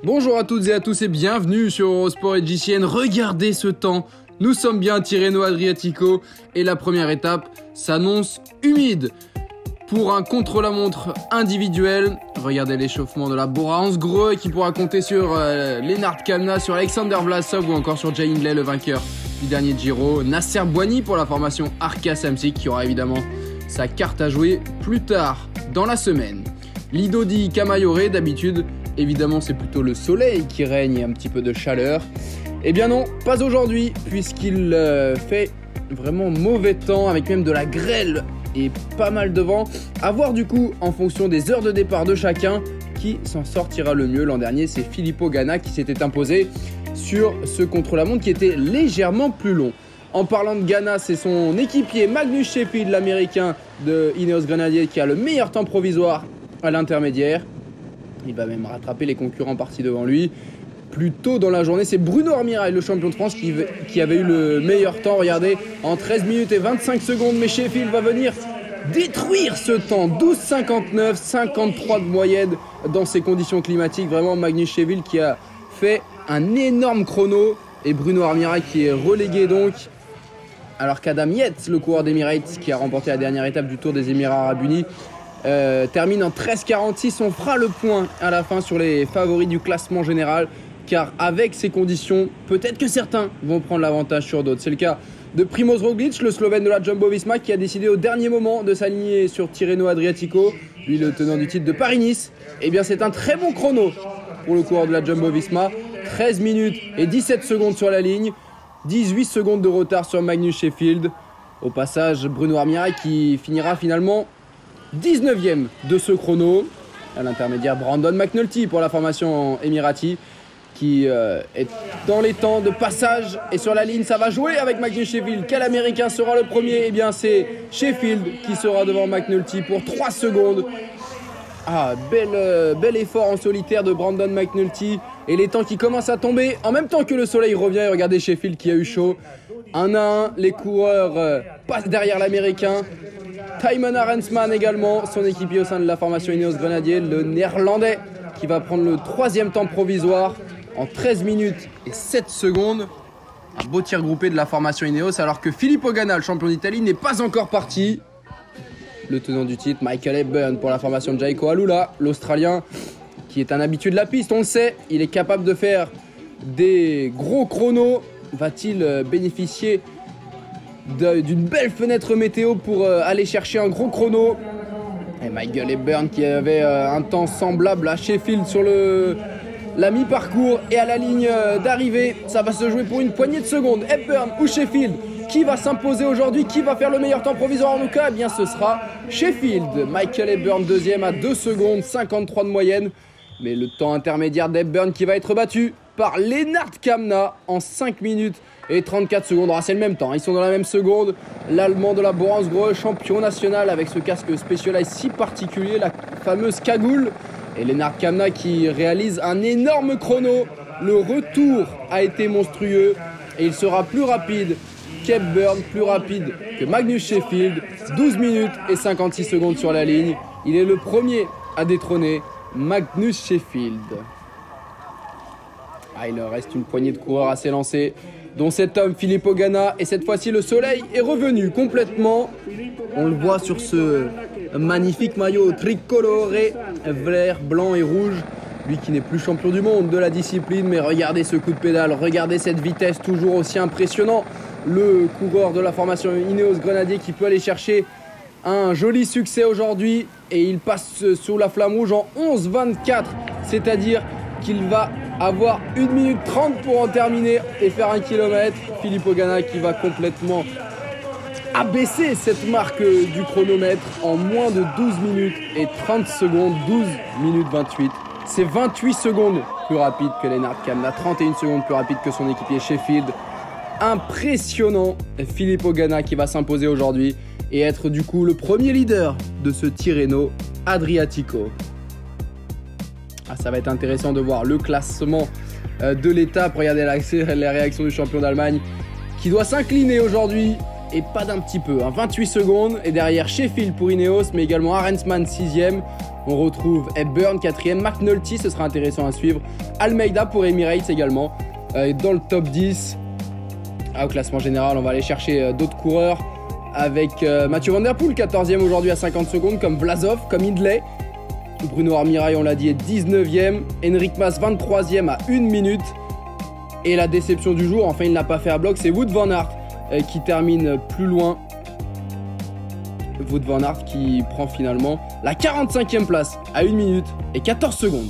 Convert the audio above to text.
Bonjour à toutes et à tous et bienvenue sur Eurosport et JCN. Regardez ce temps, nous sommes bien à Tirreno Adriatico et la première étape s'annonce humide. Pour un contre-la-montre individuel, regardez l'échauffement de la Bora Hansgrohe qui pourra compter sur Lennart Kämna, sur Alexander Vlasov ou encore sur Jay Hindley, le vainqueur du dernier Giro. Nasser Bouhanni pour la formation Arca Samsic qui aura évidemment sa carte à jouer plus tard dans la semaine. Lido Di Camaiore, d'habitude, évidemment c'est plutôt le soleil qui règne et un petit peu de chaleur. Eh bien non, pas aujourd'hui, puisqu'il fait vraiment mauvais temps, avec même de la grêle et pas mal de vent. À voir du coup, en fonction des heures de départ de chacun, qui s'en sortira le mieux. L'an dernier, c'est Filippo Ganna qui s'était imposé sur ce contre-la-montre qui était légèrement plus long. En parlant de Ganna, c'est son équipier Magnus Sheffield, l'américain de Ineos Grenadier, qui a le meilleur temps provisoire à l'intermédiaire. Il va même rattraper les concurrents partis devant lui. Plus tôt dans la journée, c'est Bruno Armirail, le champion de France, qui avait eu le meilleur temps. Regardez, en 13 minutes et 25 secondes, mais Sheffield va venir détruire ce temps. 12,59, 53 de moyenne dans ces conditions climatiques. Vraiment, Magnus Sheffield qui a fait un énorme chrono. Et Bruno Armirail qui est relégué donc. Alors qu'Adam Yates, le coureur d'Emirates, qui a remporté la dernière étape du Tour des Émirats Arabes Unis, termine en 13,46. On fera le point à la fin sur les favoris du classement général, car avec ces conditions, peut-être que certains vont prendre l'avantage sur d'autres. C'est le cas de Primoz Roglic, le Slovène de la Jumbo-Visma, qui a décidé au dernier moment de s'aligner sur Tirreno Adriatico, lui le tenant du titre de Paris-Nice. Eh bien c'est un très bon chrono pour le coureur de la Jumbo-Visma, 13 minutes et 17 secondes sur la ligne, 18 secondes de retard sur Magnus Sheffield. Au passage, Bruno Armirail qui finira finalement 19e de ce chrono. À l'intermédiaire, Brandon McNulty pour la formation Emirati qui est dans les temps de passage et sur la ligne. Ça va jouer avec Magnus Sheffield. Quel américain sera le premier? Eh bien c'est Sheffield qui sera devant McNulty pour 3 secondes. Ah, bel effort en solitaire de Brandon McNulty. Et les temps qui commencent à tomber en même temps que le soleil revient. Et regardez Sheffield qui a eu chaud. 1 à 1, les coureurs passent derrière l'américain. Thymen Arensman également, son équipier au sein de la formation Ineos Grenadier, le néerlandais qui va prendre le 3e temps provisoire en 13 minutes et 7 secondes. Un beau tir groupé de la formation Ineos, alors que Filippo Ganna, le champion d'Italie, n'est pas encore parti. Le tenant du titre, Michael Hepburn pour la formation Jayco Alula, l'Australien qui est un habitué de la piste, on le sait, il est capable de faire des gros chronos. Va-t-il bénéficier d'une belle fenêtre météo pour aller chercher un gros chrono? Et Michael Hepburn qui avait un temps semblable à Sheffield sur la mi-parcours et à la ligne d'arrivée, ça va se jouer pour une poignée de secondes. Hepburn ou Sheffield, qui va s'imposer aujourd'hui? Qui va faire le meilleur temps provisoire en tout cas? Eh bien ce sera Sheffield. Michael Hepburn deuxième à 2 secondes 53 de moyenne, mais le temps intermédiaire d'Hepburn qui va être battu par Lennart Kämna en 5 minutes et 34 secondes. Ah, c'est le même temps, ils sont dans la même seconde. L'Allemand de la Bora Hansgrohe, champion national avec ce casque Specialized si particulier, la fameuse cagoule. Et Lennart Kämna qui réalise un énorme chrono. Le retour a été monstrueux et il sera plus rapide qu'Hepburn, plus rapide que Magnus Sheffield. 12 minutes et 56 secondes sur la ligne. Il est le premier à détrôner Magnus Sheffield. Ah, il reste une poignée de coureurs à s'élancer, dont cet homme Filippo Ganna. Et cette fois-ci, le soleil est revenu complètement. On le voit sur ce magnifique maillot tricolore, vert, blanc et rouge. Lui qui n'est plus champion du monde de la discipline. Mais regardez ce coup de pédale, regardez cette vitesse toujours aussi impressionnant. Le coureur de la formation Ineos Grenadier qui peut aller chercher un joli succès aujourd'hui. Et il passe sous la flamme rouge en 11,24. C'est-à-dire qu'il va avoir 1 minute 30 pour en terminer et faire 1 km. Filippo Ganna qui va complètement abaisser cette marque du chronomètre en moins de 12 minutes et 30 secondes, 12 minutes 28. C'est 28 secondes plus rapide que Lennart Kämna, 31 secondes plus rapide que son équipier Sheffield. Impressionnant, Filippo Ganna qui va s'imposer aujourd'hui et être du coup le premier leader de ce Tirreno Adriatico. Ah, ça va être intéressant de voir le classement de l'étape. Regardez la réaction du champion d'Allemagne qui doit s'incliner aujourd'hui et pas d'un petit peu, 28 secondes. Et derrière Sheffield pour Ineos, mais également Arensman 6ème. On retrouve Hepburn 4ème, McNulty, ce sera intéressant à suivre. Almeida pour Emirates également. Dans le top 10, au classement général, on va aller chercher d'autres coureurs. Avec Mathieu Van Der Poel, 14ème aujourd'hui à 50 secondes, comme Vlasov, comme Hindley. Bruno Armirail, on l'a dit, est 19ème. Enric Mas, 23ème à 1 minute. Et la déception du jour, enfin il n'a pas fait à bloc, c'est Wout van Aert qui termine plus loin. Wout van Aert qui prend finalement la 45e place à 1 minute et 14 secondes.